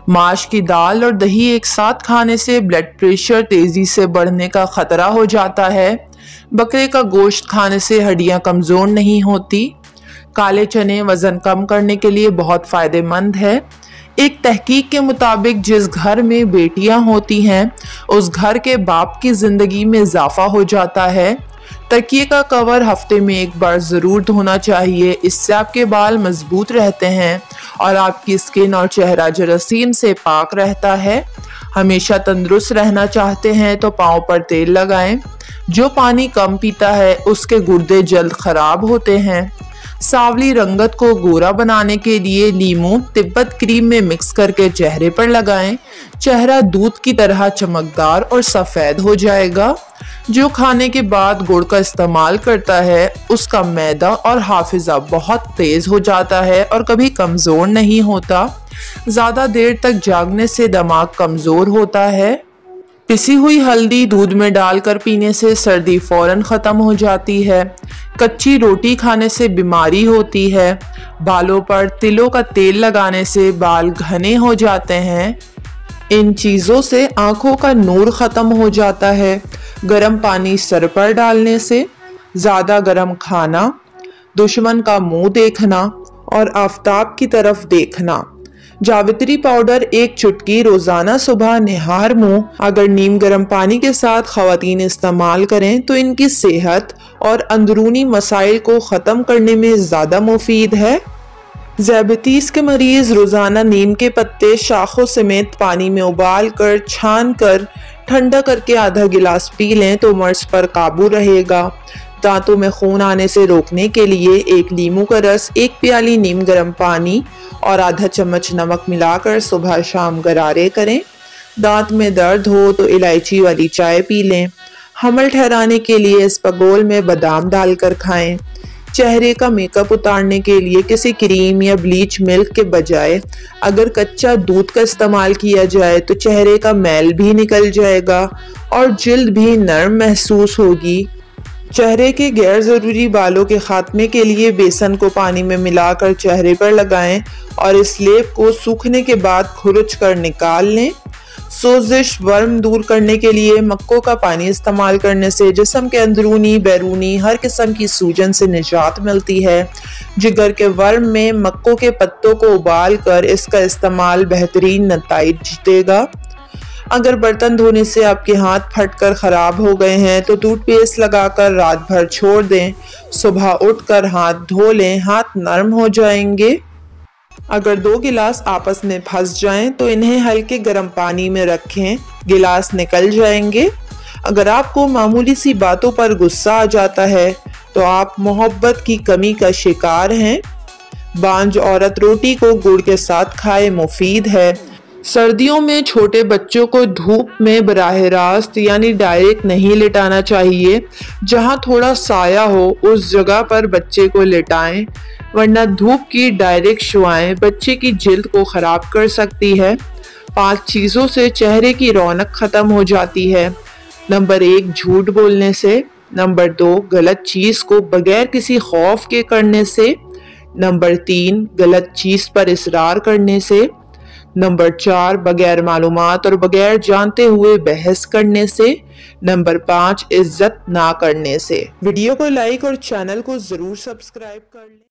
माश की दाल और दही एक साथ खाने से ब्लड प्रेशर तेजी से बढ़ने का खतरा हो जाता है। बकरे का गोश्त खाने से हड्डियां कमजोर नहीं होती। काले चने वजन कम करने के लिए बहुत फायदेमंद है। एक तहकीक के मुताबिक जिस घर में बेटियां होती हैं उस घर के बाप की जिंदगी में इजाफा हो जाता है। तकिए का कवर हफ्ते में एक बार जरूर धोना चाहिए, इससे आपके बाल मजबूत रहते हैं और आपकी स्किन और चेहरा जरासीम से पाक रहता है। हमेशा तंदुरुस्त रहना चाहते हैं तो पाँव पर तेल लगाएं। जो पानी कम पीता है उसके गुर्दे जल्द खराब होते हैं। सांवली रंगत को गोरा बनाने के लिए लीमू तिब्बत क्रीम में मिक्स करके चेहरे पर लगाएं। चेहरा दूध की तरह चमकदार और सफ़ेद हो जाएगा। जो खाने के बाद गुड़ का इस्तेमाल करता है उसका मैदा और हाफिजा बहुत तेज हो जाता है और कभी कमज़ोर नहीं होता। ज़्यादा देर तक जागने से दिमाग कमज़ोर होता है। पिसी हुई हल्दी दूध में डालकर पीने से सर्दी फौरन ख़त्म हो जाती है। कच्ची रोटी खाने से बीमारी होती है। बालों पर तिलों का तेल लगाने से बाल घने हो जाते हैं। इन चीज़ों से आँखों का नूर ख़त्म हो जाता है। गर्म पानी सर पर डालने से, ज़्यादा गर्म खाना, दुश्मन का मुंह देखना और आफताब की तरफ देखना। जावित्री पाउडर एक चुटकी रोजाना सुबह निहार मुंह अगर नीम गर्म पानी के साथ खवातीन इस्तेमाल करें तो इनकी सेहत और अंदरूनी मसाइल को ख़त्म करने में ज़्यादा मुफीद है। ज़ैबतीस के मरीज रोज़ाना नीम के पत्ते शाखों समेत पानी में उबाल कर छान कर ठंडा करके आधा गिलास पी लें तो मर्ज पर काबू रहेगा। दांतों में खून आने से रोकने के लिए एक लीमू का रस, एक प्याली नीम गर्म पानी और आधा चम्मच नमक मिलाकर सुबह शाम गरारे करें। दांत में दर्द हो तो इलायची वाली चाय पी लें। हमल ठहराने के लिए इसबगोल में बादाम डालकर खाएं। चेहरे का मेकअप उतारने के लिए किसी क्रीम या ब्लीच मिल्क के बजाय अगर कच्चा दूध का इस्तेमाल किया जाए तो चेहरे का मैल भी निकल जाएगा और जिल्द भी नरम महसूस होगी। चेहरे के गैर ज़रूरी बालों के खात्मे के लिए बेसन को पानी में मिलाकर चेहरे पर लगाएं और इस लेप को सूखने के बाद खुरुच कर निकाल लें। सोजिश वर्म दूर करने के लिए मक्कों का पानी इस्तेमाल करने से जिस्म के अंदरूनी बैरूनी हर किस्म की सूजन से निजात मिलती है। जिगर के वर्म में मक्कों के पत्तों को उबाल कर इसका इस्तेमाल बेहतरीन नताइज देगा। अगर बर्तन धोने से आपके हाथ फटकर ख़राब हो गए हैं तो टूथपेस्ट लगाकर रात भर छोड़ दें। सुबह उठकर हाथ धो लें, हाथ नरम हो जाएंगे। अगर 2 गिलास आपस में फंस जाएं तो इन्हें हल्के गर्म पानी में रखें, गिलास निकल जाएंगे। अगर आपको मामूली सी बातों पर गुस्सा आ जाता है तो आप मोहब्बत की कमी का शिकार हैं। बांझ औरत रोटी को गुड़ के साथ खाए, मुफीद है। सर्दियों में छोटे बच्चों को धूप में बराह रास्त यानी डायरेक्ट नहीं लेटाना चाहिए। जहां थोड़ा साया हो उस जगह पर बच्चे को लेटाएं, वरना धूप की डायरेक्ट शुआएं बच्चे की जिल्द को ख़राब कर सकती है। 5 चीज़ों से चेहरे की रौनक ख़त्म हो जाती है। नंबर 1, झूठ बोलने से। नंबर 2, गलत चीज़ को बगैर किसी खौफ के करने से। नंबर 3, गलत चीज़ पर इसरार करने से। नंबर 4, बगैर मालूमात और बगैर जानते हुए बहस करने से। नंबर 5, इज्जत ना करने से। वीडियो को लाइक और चैनल को ज़रूर सब्सक्राइब कर लें।